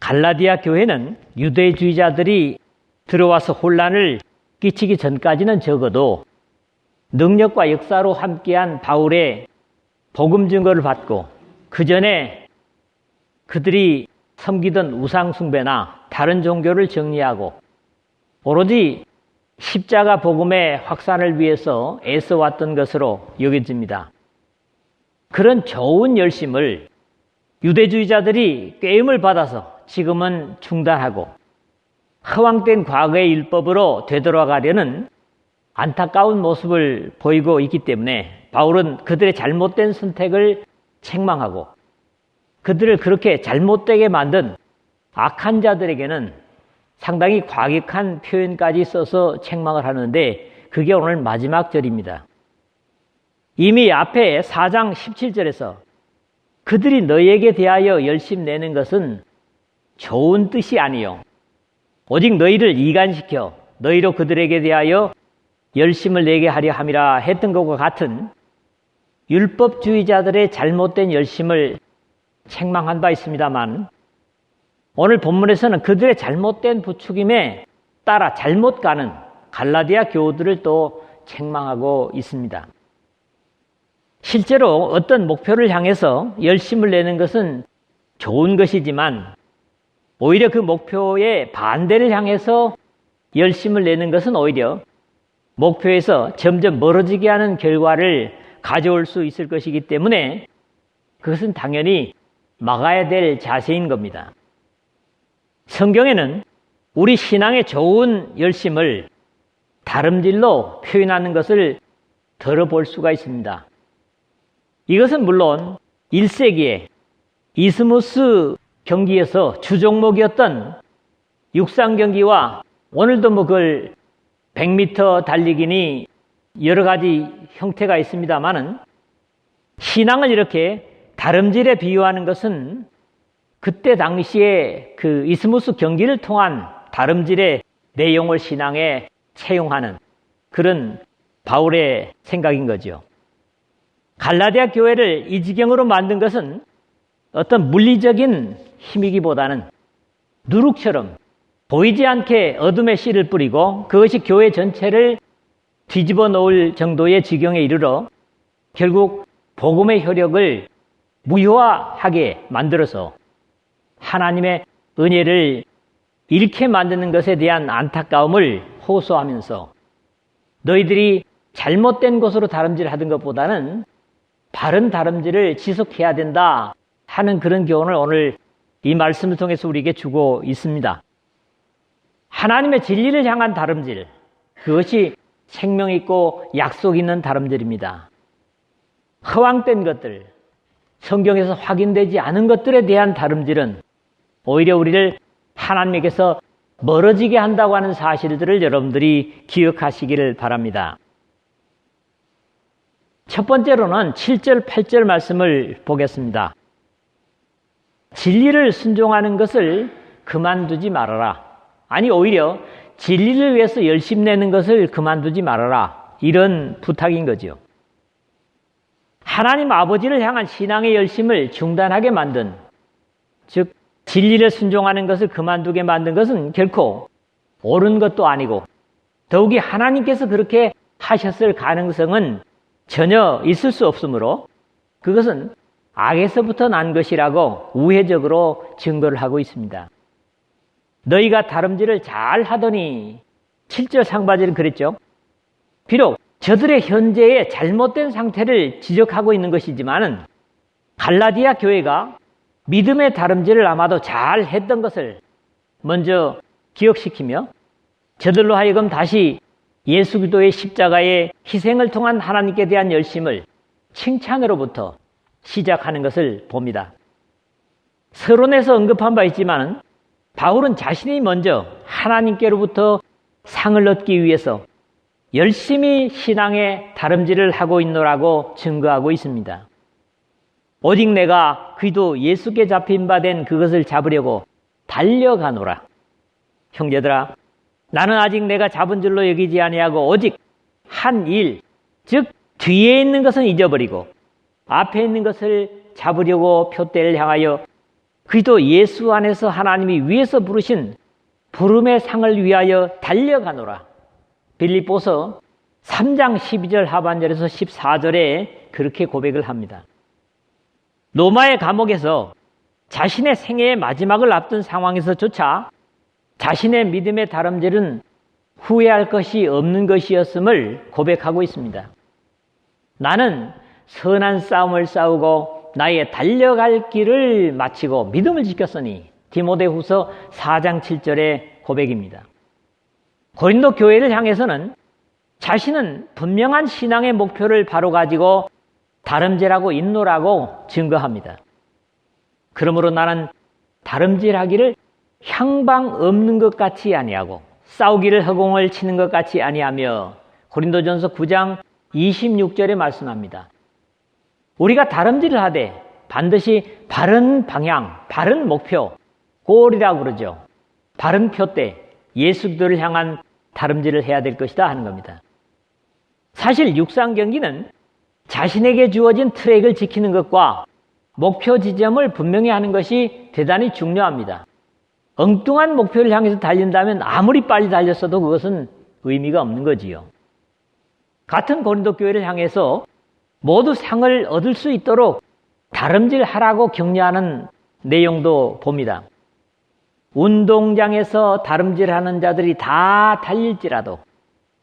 갈라디아 교회는 유대주의자들이 들어와서 혼란을 끼치기 전까지는 적어도 능력과 역사로 함께한 바울의 복음 증거를 받고 그 전에 그들이 섬기던 우상 숭배나 다른 종교를 정리하고 오로지 십자가 복음의 확산을 위해서 애써왔던 것으로 여겨집니다. 그런 좋은 열심을 유대주의자들이 꾀임을 받아서 지금은 중단하고 허황된 과거의 율법으로 되돌아가려는 안타까운 모습을 보이고 있기 때문에 바울은 그들의 잘못된 선택을 책망하고 그들을 그렇게 잘못되게 만든 악한 자들에게는 상당히 과격한 표현까지 써서 책망을 하는데 그게 오늘 마지막 절입니다. 이미 앞에 4장 17절에서 그들이 너희에게 대하여 열심 내는 것은 좋은 뜻이 아니요 오직 너희를 이간시켜 너희로 그들에게 대하여 열심을 내게 하려 함이라 했던 것과 같은 율법주의자들의 잘못된 열심을 책망한 바 있습니다만 오늘 본문에서는 그들의 잘못된 부추김에 따라 잘못 가는 갈라디아 교우들을 또 책망하고 있습니다. 실제로 어떤 목표를 향해서 열심을 내는 것은 좋은 것이지만 오히려 그 목표의 반대를 향해서 열심을 내는 것은 오히려 목표에서 점점 멀어지게 하는 결과를 가져올 수 있을 것이기 때문에 그것은 당연히 막아야 될 자세인 겁니다. 성경에는 우리 신앙의 좋은 열심을 다름질로 표현하는 것을 들어볼 수가 있습니다. 이것은 물론 1세기에 이스무스 경기에서 주종목이었던 육상 경기와 오늘도 그걸 100m 달리기니 여러 가지 형태가 있습니다만은 신앙을 이렇게 다름질에 비유하는 것은 그때 당시에 그 이스무스 경기를 통한 다름질의 내용을 신앙에 채용하는 그런 바울의 생각인 거죠. 갈라디아 교회를 이 지경으로 만든 것은 어떤 물리적인 힘이기보다는 누룩처럼 보이지 않게 어둠의 씨를 뿌리고 그것이 교회 전체를 뒤집어 놓을 정도의 지경에 이르러 결국 복음의 효력을 무효화하게 만들어서 하나님의 은혜를 잃게 만드는 것에 대한 안타까움을 호소하면서 너희들이 잘못된 곳으로 다름질하던 것보다는 바른 다름질을 지속해야 된다 하는 그런 교훈을 오늘 이 말씀을 통해서 우리에게 주고 있습니다. 하나님의 진리를 향한 다름질, 그것이 생명 있고 약속 있는 다름질입니다. 허황된 것들, 성경에서 확인되지 않은 것들에 대한 다름질은 오히려 우리를 하나님에게서 멀어지게 한다고 하는 사실들을 여러분들이 기억하시기를 바랍니다. 첫 번째로는 7절, 8절 말씀을 보겠습니다. 진리를 순종하는 것을 그만두지 말아라. 아니 오히려 진리를 위해서 열심 내는 것을 그만두지 말아라. 이런 부탁인 거죠. 하나님 아버지를 향한 신앙의 열심을 중단하게 만든, 즉 진리를 순종하는 것을 그만두게 만든 것은 결코 옳은 것도 아니고 더욱이 하나님께서 그렇게 하셨을 가능성은 전혀 있을 수 없으므로 그것은 악에서부터 난 것이라고 우회적으로 증거를 하고 있습니다. 너희가 다름질을 잘 하더니 7절 상반절은 그랬죠. 비록 저들의 현재의 잘못된 상태를 지적하고 있는 것이지만은 갈라디아 교회가 믿음의 다름질을 아마도 잘 했던 것을 먼저 기억시키며 저들로 하여금 다시 예수 그리스도의 십자가의 희생을 통한 하나님께 대한 열심을 칭찬으로부터 시작하는 것을 봅니다. 서론에서 언급한 바 있지만 바울은 자신이 먼저 하나님께로부터 상을 얻기 위해서 열심히 신앙의 다름질을 하고 있노라고 증거하고 있습니다. 오직 내가 그리스도 예수께 잡힌 바 된 그것을 잡으려고 달려가노라. 형제들아, 나는 아직 내가 잡은 줄로 여기지 아니하고 오직 한 일, 즉 뒤에 있는 것은 잊어버리고 앞에 있는 것을 잡으려고 표대를 향하여 그리스도 예수 안에서 하나님이 위에서 부르신 부름의 상을 위하여 달려가노라. 빌립보서 3장 12절 하반절에서 14절에 그렇게 고백을 합니다. 로마의 감옥에서 자신의 생애의 마지막을 앞둔 상황에서조차 자신의 믿음의 다름질은 후회할 것이 없는 것이었음을 고백하고 있습니다. 나는 선한 싸움을 싸우고 나의 달려갈 길을 마치고 믿음을 지켰으니 디모데후서 4장 7절의 고백입니다. 고린도 교회를 향해서는 자신은 분명한 신앙의 목표를 바로 가지고 다름질하고 있노라고 증거합니다. 그러므로 나는 다름질하기를 향방 없는 것 같이 아니하고 싸우기를 허공을 치는 것 같이 아니하며 고린도전서 9장 26절에 말씀합니다. 우리가 다름질을 하되 반드시 바른 방향, 바른 목표, 골이라고 그러죠. 바른 표대, 예수들을 향한 다름질을 해야 될 것이다 하는 겁니다. 사실 육상 경기는 자신에게 주어진 트랙을 지키는 것과 목표 지점을 분명히 하는 것이 대단히 중요합니다. 엉뚱한 목표를 향해서 달린다면 아무리 빨리 달렸어도 그것은 의미가 없는 거지요. 같은 고린도 교회를 향해서 모두 상을 얻을 수 있도록 다름질하라고 격려하는 내용도 봅니다. 운동장에서 다름질하는 자들이 다 달릴지라도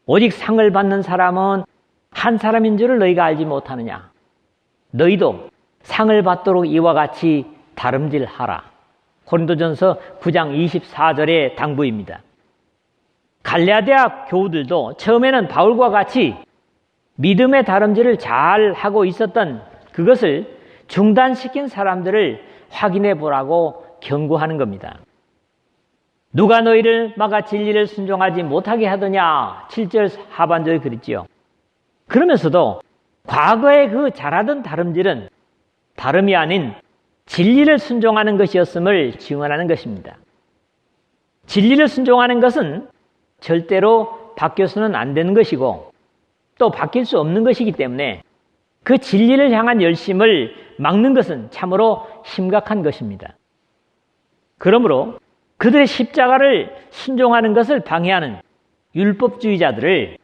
오직 상을 받는 사람은 한 사람인 줄을 너희가 알지 못하느냐. 너희도 상을 받도록 이와 같이 다름질하라. 고린도전서 9장 24절의 당부입니다. 갈레아 대학 교우들도 처음에는 바울과 같이 믿음의 다름질을 잘 하고 있었던 그것을 중단시킨 사람들을 확인해 보라고 경고하는 겁니다. 누가 너희를 막아 진리를 순종하지 못하게 하더냐. 7절 하반절에 그랬지요. 그러면서도 과거에 그 잘하던 다름질은 다름이 아닌 진리를 순종하는 것이었음을 증언하는 것입니다. 진리를 순종하는 것은 절대로 바뀌어서는 안 되는 것이고 또 바뀔 수 없는 것이기 때문에 그 진리를 향한 열심을 막는 것은 참으로 심각한 것입니다. 그러므로 그들의 십자가를 순종하는 것을 방해하는 율법주의자들을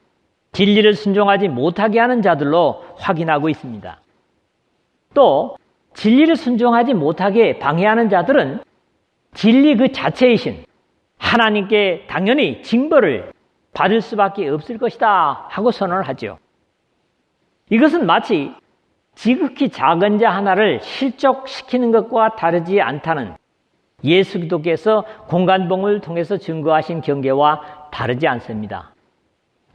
진리를 순종하지 못하게 하는 자들로 확인하고 있습니다. 또 진리를 순종하지 못하게 방해하는 자들은 진리 그 자체이신 하나님께 당연히 징벌을 받을 수밖에 없을 것이다 하고 선언을 하죠. 이것은 마치 지극히 작은 자 하나를 실족시키는 것과 다르지 않다는 예수 그리스도께서 공간봉을 통해서 증거하신 경계와 다르지 않습니다.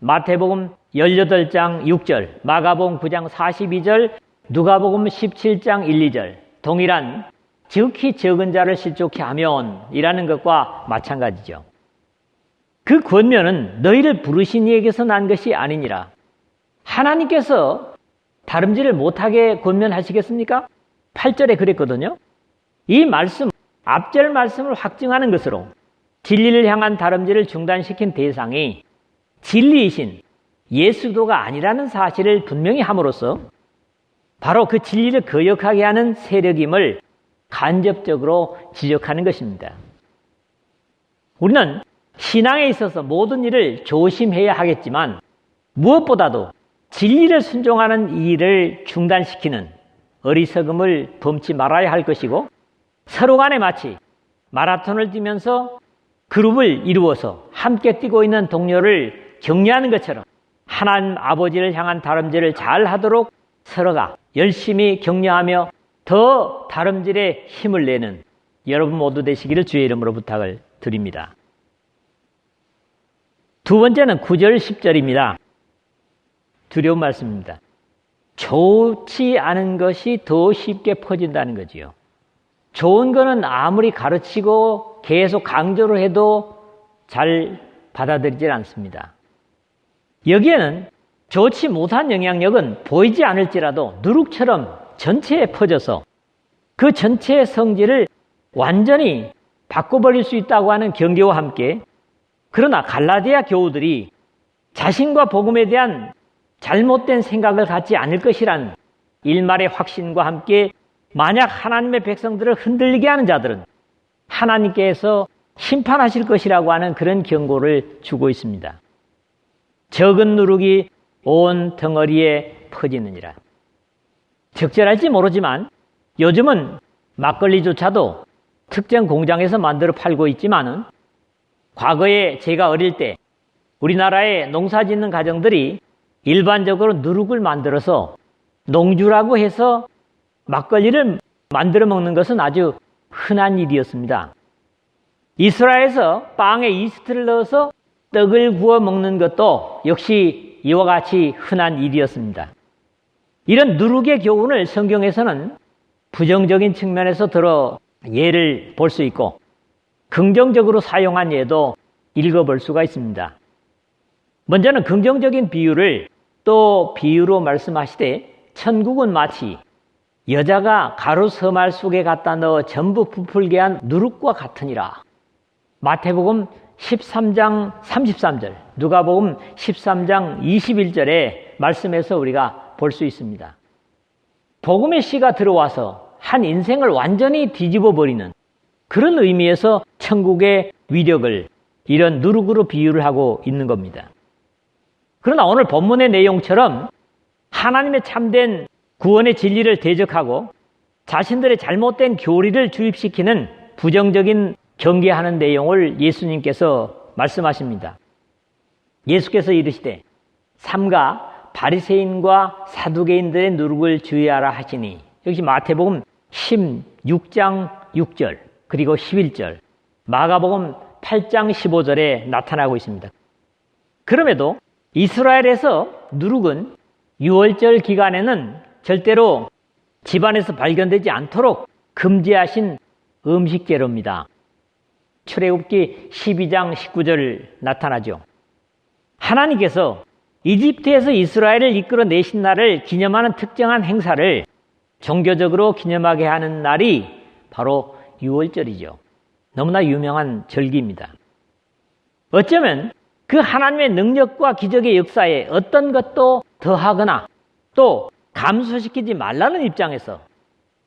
마태복음 18장 6절, 마가복음 9장 42절, 누가복음 17장 1, 2절 동일한 지극히 적은 자를 실족케 하면 이라는 것과 마찬가지죠. 그 권면은 너희를 부르신 이에게서 난 것이 아니니라. 하나님께서 다름질을 못하게 권면하시겠습니까? 8절에 그랬거든요. 이 말씀, 앞절 말씀을 확증하는 것으로 진리를 향한 다름질을 중단시킨 대상이 진리이신 예수도가 아니라는 사실을 분명히 함으로써 바로 그 진리를 거역하게 하는 세력임을 간접적으로 지적하는 것입니다. 우리는 신앙에 있어서 모든 일을 조심해야 하겠지만 무엇보다도 진리를 순종하는 일을 중단시키는 어리석음을 범치 말아야 할 것이고 서로 간에 마치 마라톤을 뛰면서 그룹을 이루어서 함께 뛰고 있는 동료를 격려하는 것처럼 하나님 아버지를 향한 다름질을 잘 하도록 서로가 열심히 격려하며 더 다름질에 힘을 내는 여러분 모두 되시기를 주의 이름으로 부탁을 드립니다. 두 번째는 9절 10절입니다. 두려운 말씀입니다. 좋지 않은 것이 더 쉽게 퍼진다는 거지요. 좋은 거는 아무리 가르치고 계속 강조를 해도 잘 받아들이질 않습니다. 여기에는 좋지 못한 영향력은 보이지 않을지라도 누룩처럼 전체에 퍼져서 그 전체의 성질을 완전히 바꿔버릴 수 있다고 하는 경계와 함께 그러나 갈라디아 교우들이 자신과 복음에 대한 잘못된 생각을 갖지 않을 것이란 일말의 확신과 함께 만약 하나님의 백성들을 흔들리게 하는 자들은 하나님께서 심판하실 것이라고 하는 그런 경고를 주고 있습니다. 적은 누룩이 온 덩어리에 퍼지느니라. 적절할지 모르지만 요즘은 막걸리조차도 특정 공장에서 만들어 팔고 있지만은 과거에 제가 어릴 때 우리나라에 농사 짓는 가정들이 일반적으로 누룩을 만들어서 농주라고 해서 막걸리를 만들어 먹는 것은 아주 흔한 일이었습니다. 이스라엘에서 빵에 이스트를 넣어서 떡을 구워 먹는 것도 역시 이와 같이 흔한 일이었습니다. 이런 누룩의 교훈을 성경에서는 부정적인 측면에서 들어 예를 볼 수 있고 긍정적으로 사용한 예도 읽어볼 수가 있습니다. 먼저는 긍정적인 비유를 또 비유로 말씀하시되 천국은 마치 여자가 가루 서말 속에 갖다 넣어 전부 부풀게 한 누룩과 같으니라. 마태복음 13장 33절, 누가복음 13장 21절의 말씀에서 우리가 볼 수 있습니다. 복음의 씨가 들어와서 한 인생을 완전히 뒤집어 버리는 그런 의미에서 천국의 위력을 이런 누룩으로 비유를 하고 있는 겁니다. 그러나 오늘 본문의 내용처럼 하나님의 참된 구원의 진리를 대적하고 자신들의 잘못된 교리를 주입시키는 부정적인 경계하는 내용을 예수님께서 말씀하십니다. 예수께서 이르시되 삼가 바리새인과 사두개인들의 누룩을 주의하라 하시니, 역시 마태복음 16장 6절 그리고 11절, 마가복음 8장 15절에 나타나고 있습니다. 그럼에도 이스라엘에서 누룩은 유월절 기간에는 절대로 집안에서 발견되지 않도록 금지하신 음식재료입니다. 출애굽기 12장 19절 나타나죠. 하나님께서 이집트에서 이스라엘을 이끌어내신 날을 기념하는 특정한 행사를 종교적으로 기념하게 하는 날이 바로 유월절이죠. 너무나 유명한 절기입니다. 어쩌면 그 하나님의 능력과 기적의 역사에 어떤 것도 더하거나 또 감소시키지 말라는 입장에서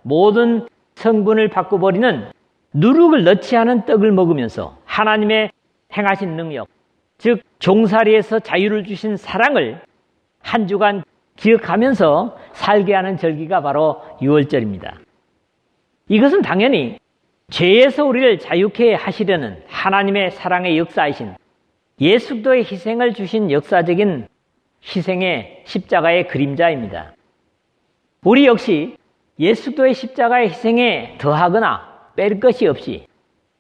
모든 성분을 바꿔버리는 누룩을 넣지 않은 떡을 먹으면서 하나님의 행하신 능력, 즉 종살이에서 자유를 주신 사랑을 한 주간 기억하면서 살게 하는 절기가 바로 유월절입니다. 이것은 당연히 죄에서 우리를 자유케 하시려는 하나님의 사랑의 역사이신 예수 그리스도의 희생을 주신 역사적인 희생의 십자가의 그림자입니다. 우리 역시 예수 그리스도의 십자가의 희생에 더하거나 뺄 것이 없이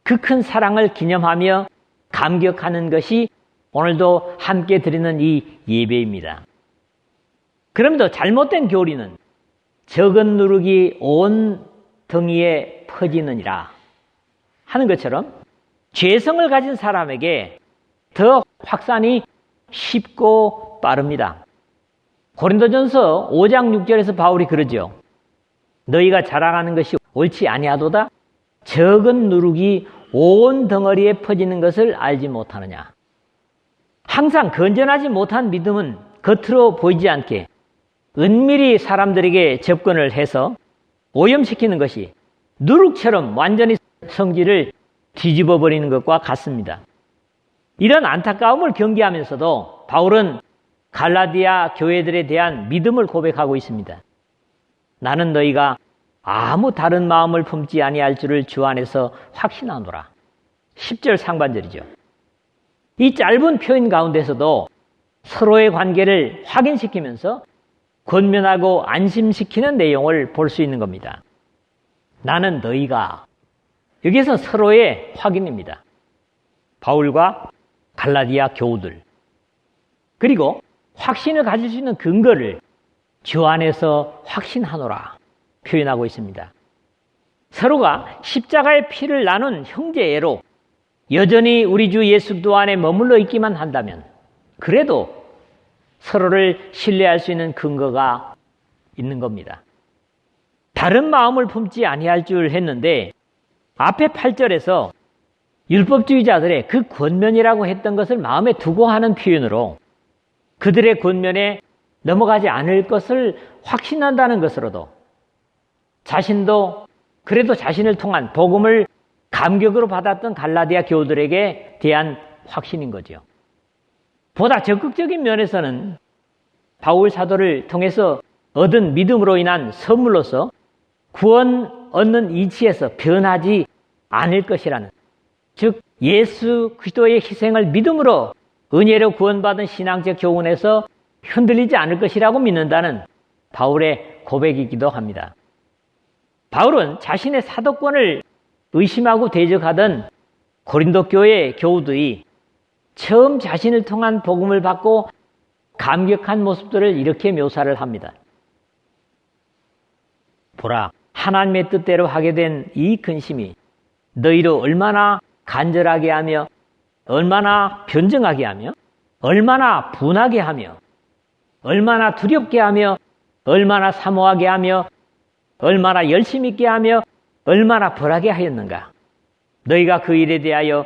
그 큰 사랑을 기념하며 감격하는 것이 오늘도 함께 드리는 이 예배입니다. 그럼에도 잘못된 교리는 적은 누룩이 온 덩이에 퍼지느니라 하는 것처럼 죄성을 가진 사람에게 더 확산이 쉽고 빠릅니다. 고린도전서 5장 6절에서 바울이 그러죠. 너희가 자랑하는 것이 옳지 아니하도다. 적은 누룩이 온 덩어리에 퍼지는 것을 알지 못하느냐. 항상 건전하지 못한 믿음은 겉으로 보이지 않게 은밀히 사람들에게 접근을 해서 오염시키는 것이 누룩처럼 완전히 성질을 뒤집어 버리는 것과 같습니다. 이런 안타까움을 경계하면서도 바울은 갈라디아 교회들에 대한 믿음을 고백하고 있습니다. 나는 너희가 아무 다른 마음을 품지 아니할 줄을 주 안에서 확신하노라. 10절 상반절이죠. 이 짧은 표현 가운데서도 서로의 관계를 확인시키면서 권면하고 안심시키는 내용을 볼 수 있는 겁니다. 나는 너희가, 여기에서 서로의 확인입니다. 바울과 갈라디아 교우들, 그리고 확신을 가질 수 있는 근거를 주 안에서 확신하노라 표현하고 있습니다. 서로가 십자가의 피를 나눈 형제애로 여전히 우리 주 예수 그리스도 안에 머물러 있기만 한다면 그래도 서로를 신뢰할 수 있는 근거가 있는 겁니다. 다른 마음을 품지 아니할 줄 했는데 앞에 8절에서 율법주의자들의 그 권면이라고 했던 것을 마음에 두고 하는 표현으로 그들의 권면에 넘어가지 않을 것을 확신한다는 것으로도 자신도 그래도 자신을 통한 복음을 감격으로 받았던 갈라디아 교우들에게 대한 확신인 거죠. 보다 적극적인 면에서는 바울 사도를 통해서 얻은 믿음으로 인한 선물로서 구원 얻는 이치에서 변하지 않을 것이라는, 즉 예수 그리스도의 희생을 믿음으로 은혜로 구원받은 신앙적 교훈에서 흔들리지 않을 것이라고 믿는다는 바울의 고백이기도 합니다. 바울은 자신의 사도권을 의심하고 대적하던 고린도 교회 교우들이 처음 자신을 통한 복음을 받고 감격한 모습들을 이렇게 묘사를 합니다. 보라, 하나님의 뜻대로 하게 된 이 근심이 너희로 얼마나 간절하게 하며 얼마나 변증하게 하며 얼마나 분하게 하며 얼마나 두렵게 하며 얼마나 사모하게 하며 얼마나 열심 있게 하며 얼마나 벌하게 하였는가. 너희가 그 일에 대하여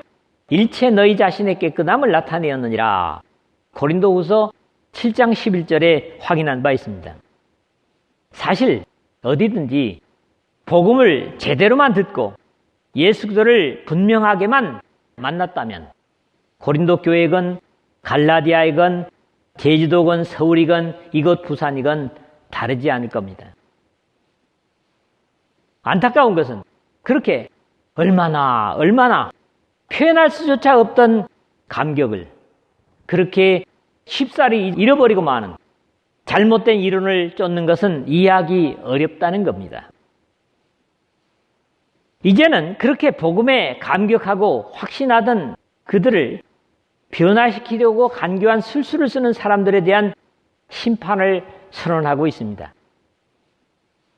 일체 너희 자신의 깨끗함을 나타내었느니라. 고린도후서 7장 11절에 확인한 바 있습니다. 사실 어디든지 복음을 제대로만 듣고 예수 그리스도를 분명하게만 만났다면 고린도 교회건 갈라디아이건 제주도건 서울이건 이곳 부산이건 다르지 않을 겁니다. 안타까운 것은 그렇게 얼마나 표현할 수조차 없던 감격을 그렇게 쉽사리 잃어버리고 마는 잘못된 이론을 쫓는 것은 이해하기 어렵다는 겁니다. 이제는 그렇게 복음에 감격하고 확신하던 그들을 변화시키려고 간교한 술수를 쓰는 사람들에 대한 심판을 선언하고 있습니다.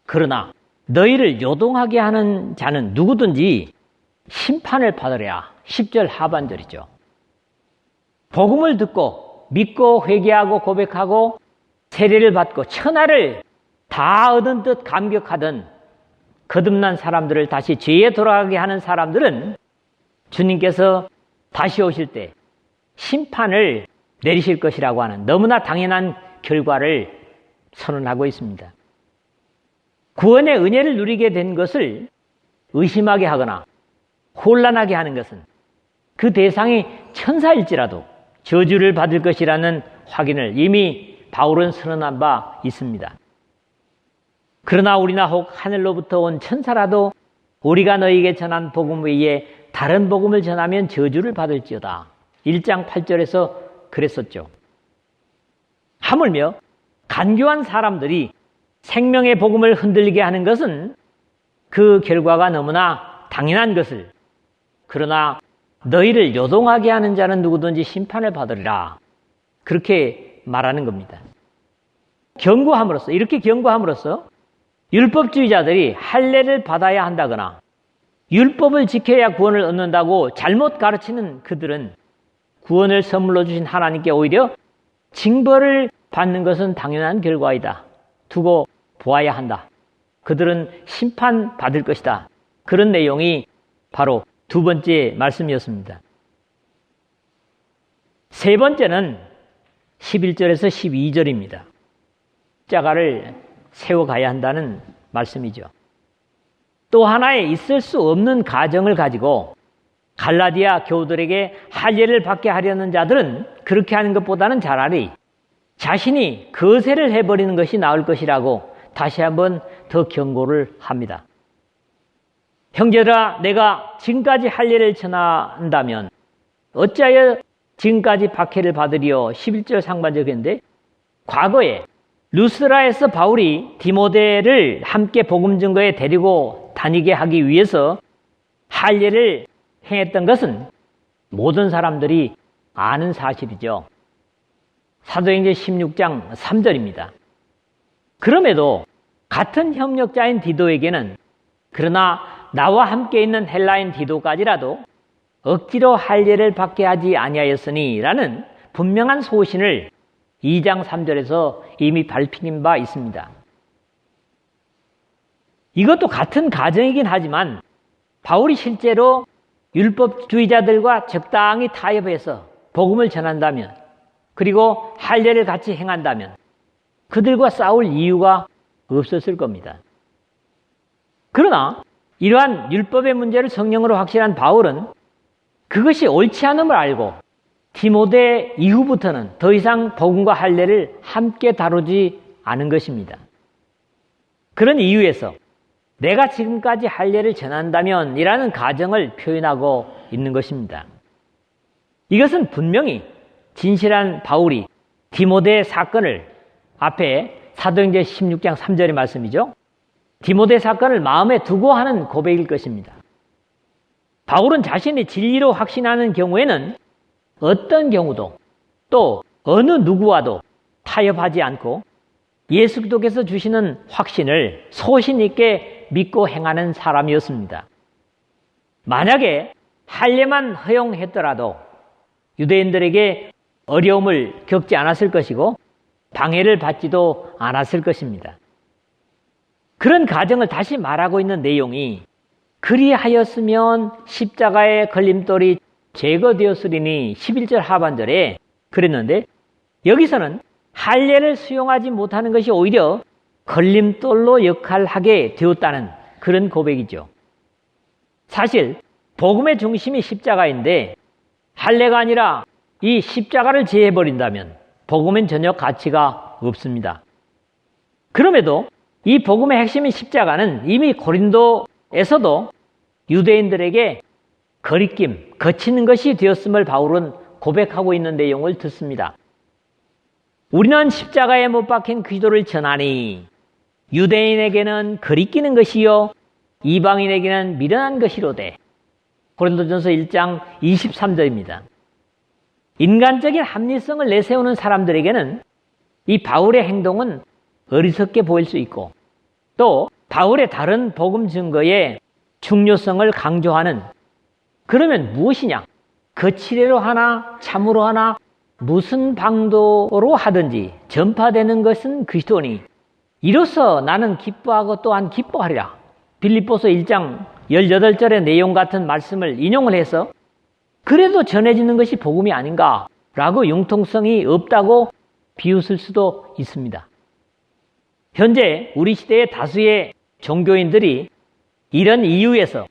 그러나 너희를 요동하게 하는 자는 누구든지 심판을 받으랴. 10절 하반절이죠. 복음을 듣고 믿고 회개하고 고백하고 세례를 받고 천하를 다 얻은 듯 감격하던 거듭난 사람들을 다시 죄에 돌아가게 하는 사람들은 주님께서 다시 오실 때 심판을 내리실 것이라고 하는 너무나 당연한 결과를 선언하고 있습니다. 구원의 은혜를 누리게 된 것을 의심하게 하거나 혼란하게 하는 것은 그 대상이 천사일지라도 저주를 받을 것이라는 확인을 이미 바울은 선언한 바 있습니다. 그러나 우리나 혹 하늘로부터 온 천사라도 우리가 너희에게 전한 복음 외에 다른 복음을 전하면 저주를 받을지어다. 1장 8절에서 그랬었죠. 하물며 간교한 사람들이 생명의 복음을 흔들리게 하는 것은 그 결과가 너무나 당연한 것을, 그러나 너희를 요동하게 하는 자는 누구든지 심판을 받으리라. 그렇게 말하는 겁니다. 이렇게 경고함으로써 율법주의자들이 할례를 받아야 한다거나 율법을 지켜야 구원을 얻는다고 잘못 가르치는 그들은 구원을 선물로 주신 하나님께 오히려 징벌을 받는 것은 당연한 결과이다. 두고 보아야 한다. 그들은 심판받을 것이다. 그런 내용이 바로 두 번째 말씀이었습니다. 세 번째는 11절에서 12절입니다. 십자가를 세워가야 한다는 말씀이죠. 또 하나의 있을 수 없는 가정을 가지고 갈라디아 교우들에게 할례를 받게 하려는 자들은 그렇게 하는 것보다는 차라리 자신이 거세를 해버리는 것이 나을 것이라고 다시 한번 더 경고를 합니다. 형제들아, 내가 지금까지 할례를 전한다면 어찌하여 지금까지 박해를 받으리요? 11절 상반절인데, 과거에 루스라에서 바울이 디모데를 함께 복음 증거에 데리고 다니게 하기 위해서 할례를 행했던 것은 모든 사람들이 아는 사실이죠. 사도행전 16장 3절입니다. 그럼에도 같은 협력자인 디도에게는 그러나 나와 함께 있는 헬라인 디도까지라도 억지로 할례를 받게 하지 아니하였으니 라는 분명한 소신을 2장 3절에서 이미 밝힌 바 있습니다. 이것도 같은 가정이긴 하지만 바울이 실제로 율법주의자들과 적당히 타협해서 복음을 전한다면, 그리고 할례를 같이 행한다면 그들과 싸울 이유가 없었을 겁니다. 그러나 이러한 율법의 문제를 성령으로 확신한 바울은 그것이 옳지 않음을 알고 디모데 이후부터는 더 이상 복음과 할례를 함께 다루지 않은 것입니다. 그런 이유에서 내가 지금까지 할례를 전한다면 이라는 가정을 표현하고 있는 것입니다. 이것은 분명히 진실한 바울이 디모데 사건을 앞에 사도행전 16장 3절의 말씀이죠. 디모데 사건을 마음에 두고 하는 고백일 것입니다. 바울은 자신이 진리로 확신하는 경우에는 어떤 경우도 또 어느 누구와도 타협하지 않고 예수 그리스도께서 주시는 확신을 소신 있게 믿고 행하는 사람이었습니다. 만약에 할례만 허용했더라도 유대인들에게 어려움을 겪지 않았을 것이고 방해를 받지도 않았을 것입니다. 그런 가정을 다시 말하고 있는 내용이 그리하였으면 십자가의 걸림돌이 제거되었으리니 11절 하반절에 그랬는데 여기서는 할례를 수용하지 못하는 것이 오히려 걸림돌로 역할하게 되었다는 그런 고백이죠. 사실 복음의 중심이 십자가인데 할례가 아니라 이 십자가를 제해버린다면 복음엔 전혀 가치가 없습니다. 그럼에도 이 복음의 핵심인 십자가는 이미 고린도에서도 유대인들에게 거리낌, 거치는 것이 되었음을 바울은 고백하고 있는 내용을 듣습니다. 우리는 십자가에 못 박힌 그리스도를 전하니 유대인에게는 거리끼는 것이요 이방인에게는 미련한 것이로되. 고린도전서 1장 23절입니다. 인간적인 합리성을 내세우는 사람들에게는 이 바울의 행동은 어리석게 보일 수 있고 또 바울의 다른 복음 증거의 중요성을 강조하는 그러면 무엇이냐? 거칠애로 하나 참으로 하나 무슨 방도로 하든지 전파되는 것은 그리스도니 이로써 나는 기뻐하고 또한 기뻐하리라. 빌립보서 1장 18절의 내용 같은 말씀을 인용을 해서 그래도 전해지는 것이 복음이 아닌가라고 융통성이 없다고 비웃을 수도 있습니다. 현재 우리 시대의 다수의 종교인들이 이런 이유에서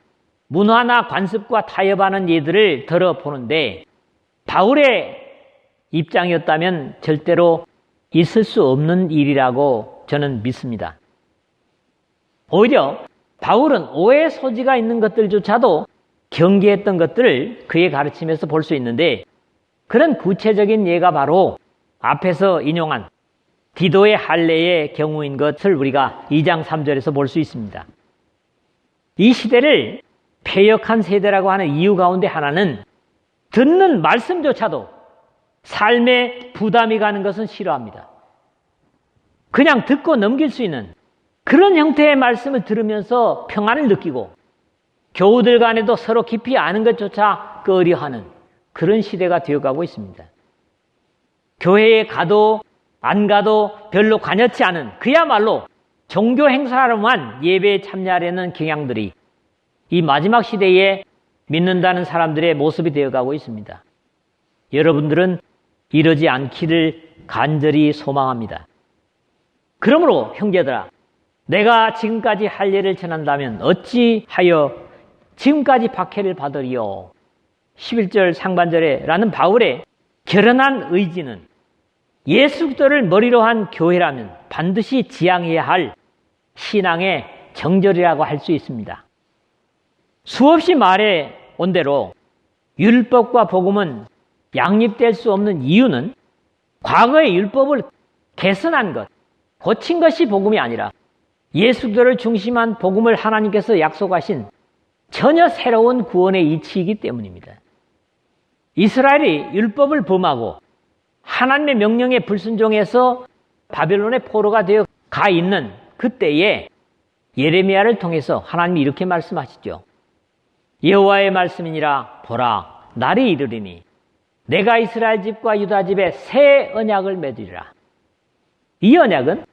문화나 관습과 타협하는 예들을 들어보는데 바울의 입장이었다면 절대로 있을 수 없는 일이라고 저는 믿습니다. 오히려 바울은 오해의 소지가 있는 것들조차도 경계했던 것들을 그의 가르침에서 볼 수 있는데 그런 구체적인 예가 바로 앞에서 인용한 디도의 할례의 경우인 것을 우리가 2장 3절에서 볼 수 있습니다. 이 시대를 패역한 세대라고 하는 이유 가운데 하나는 듣는 말씀조차도 삶에 부담이 가는 것은 싫어합니다. 그냥 듣고 넘길 수 있는 그런 형태의 말씀을 들으면서 평안을 느끼고 교우들 간에도 서로 깊이 아는 것조차 꺼려하는 그런 시대가 되어가고 있습니다. 교회에 가도 안 가도 별로 관여치 않은 그야말로 종교 행사로만 예배에 참여하려는 경향들이 이 마지막 시대에 믿는다는 사람들의 모습이 되어가고 있습니다. 여러분들은 이러지 않기를 간절히 소망합니다. 그러므로 형제들아, 내가 지금까지 할례를 전한다면 어찌하여 지금까지 박해를 받으리요. 11절 상반절에 라는 바울의 결연한 의지는 예수 그리스도를 머리로 한 교회라면 반드시 지향해야 할 신앙의 정절이라고 할 수 있습니다. 수없이 말해 온 대로 율법과 복음은 양립될 수 없는 이유는 과거의 율법을 개선한 것, 고친 것이 복음이 아니라 예수 그리스도를 중심한 복음을 하나님께서 약속하신 전혀 새로운 구원의 이치이기 때문입니다. 이스라엘이 율법을 범하고 하나님의 명령에 불순종해서 바벨론의 포로가 되어 가 있는 그때에 예레미야를 통해서 하나님이 이렇게 말씀하시죠. 여호와의 말씀이니라 보라 날이 이르리니 내가 이스라엘 집과 유다 집에 새 언약을 맺으리라. 이 언약은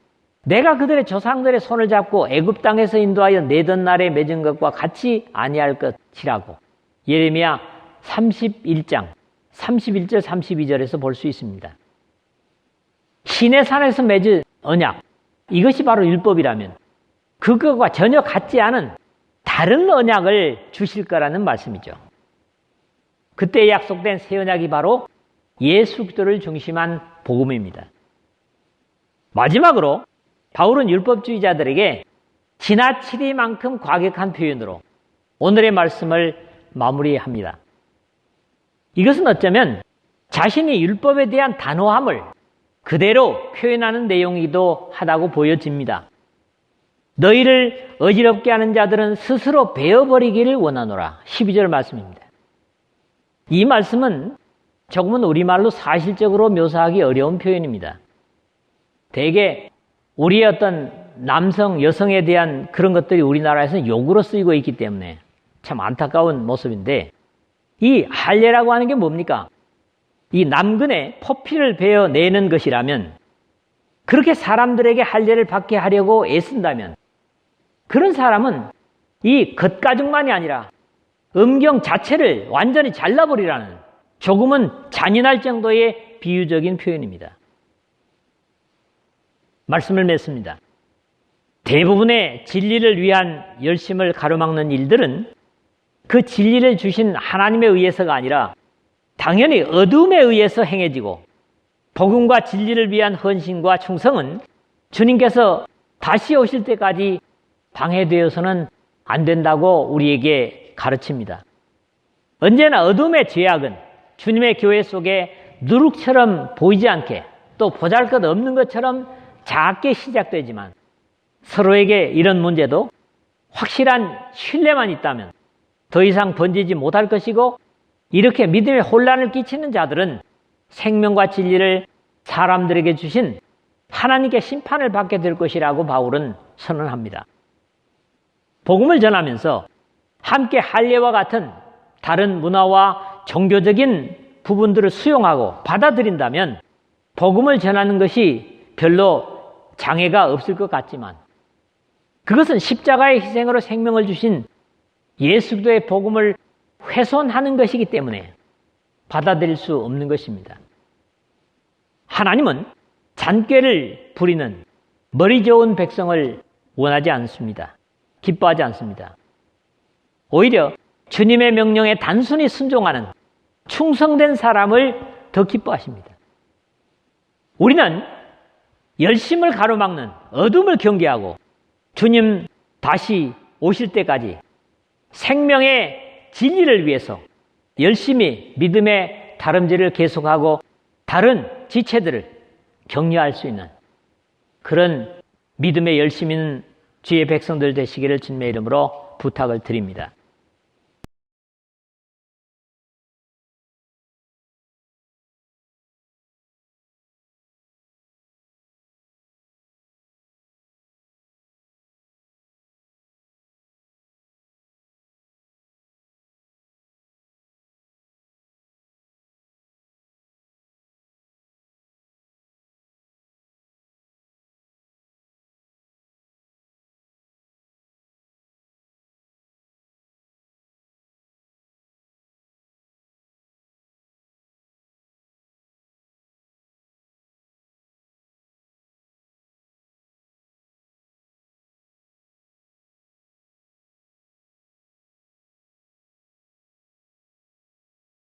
내가 그들의 조상들의 손을 잡고 애굽 땅에서 인도하여 내던 날에 맺은 것과 같이 아니할 것이라고 예레미야 31장 31절 32절에서 볼 수 있습니다. 시내산에서 맺은 언약, 이것이 바로 율법이라면 그것과 전혀 같지 않은 다른 언약을 주실 거라는 말씀이죠. 그때 약속된 새 언약이 바로 예수 그리스도를 중심한 복음입니다. 마지막으로 바울은 율법주의자들에게 지나치리만큼 과격한 표현으로 오늘의 말씀을 마무리합니다. 이것은 어쩌면 자신이 율법에 대한 단호함을 그대로 표현하는 내용이기도 하다고 보여집니다. 너희를 어지럽게 하는 자들은 스스로 베어버리기를 원하노라. 12절 말씀입니다. 이 말씀은 조금은 우리말로 사실적으로 묘사하기 어려운 표현입니다. 대개 우리의 어떤 남성, 여성에 대한 그런 것들이 우리나라에서는 욕으로 쓰이고 있기 때문에 참 안타까운 모습인데, 이 할례라고 하는 게 뭡니까? 이 남근에 포피를 베어내는 것이라면, 그렇게 사람들에게 할례를 받게 하려고 애쓴다면 그런 사람은 이 겉가죽만이 아니라 음경 자체를 완전히 잘라버리라는 조금은 잔인할 정도의 비유적인 표현입니다. 말씀을 맺습니다. 대부분의 진리를 위한 열심을 가로막는 일들은 그 진리를 주신 하나님에 의해서가 아니라 당연히 어둠에 의해서 행해지고, 복음과 진리를 위한 헌신과 충성은 주님께서 다시 오실 때까지 방해되어서는 안 된다고 우리에게 가르칩니다. 언제나 어둠의 죄악은 주님의 교회 속에 누룩처럼 보이지 않게, 또 보잘것없는 것처럼 작게 시작되지만, 서로에게 이런 문제도 확실한 신뢰만 있다면 더 이상 번지지 못할 것이고, 이렇게 믿음에 혼란을 끼치는 자들은 생명과 진리를 사람들에게 주신 하나님께 심판을 받게 될 것이라고 바울은 선언합니다. 복음을 전하면서 함께 할례와 같은 다른 문화와 종교적인 부분들을 수용하고 받아들인다면 복음을 전하는 것이 별로 장애가 없을 것 같지만, 그것은 십자가의 희생으로 생명을 주신 예수 그리스도의 복음을 훼손하는 것이기 때문에 받아들일 수 없는 것입니다. 하나님은 잔꾀를 부리는 머리 좋은 백성을 원하지 않습니다. 기뻐하지 않습니다. 오히려 주님의 명령에 단순히 순종하는 충성된 사람을 더 기뻐하십니다. 우리는 열심을 가로막는 어둠을 경계하고 주님 다시 오실 때까지 생명의 진리를 위해서 열심히 믿음의 다름질을 계속하고 다른 지체들을 격려할 수 있는 그런 믿음의 열심 있는 주의 백성들 되시기를 주님의 이름으로 부탁을 드립니다.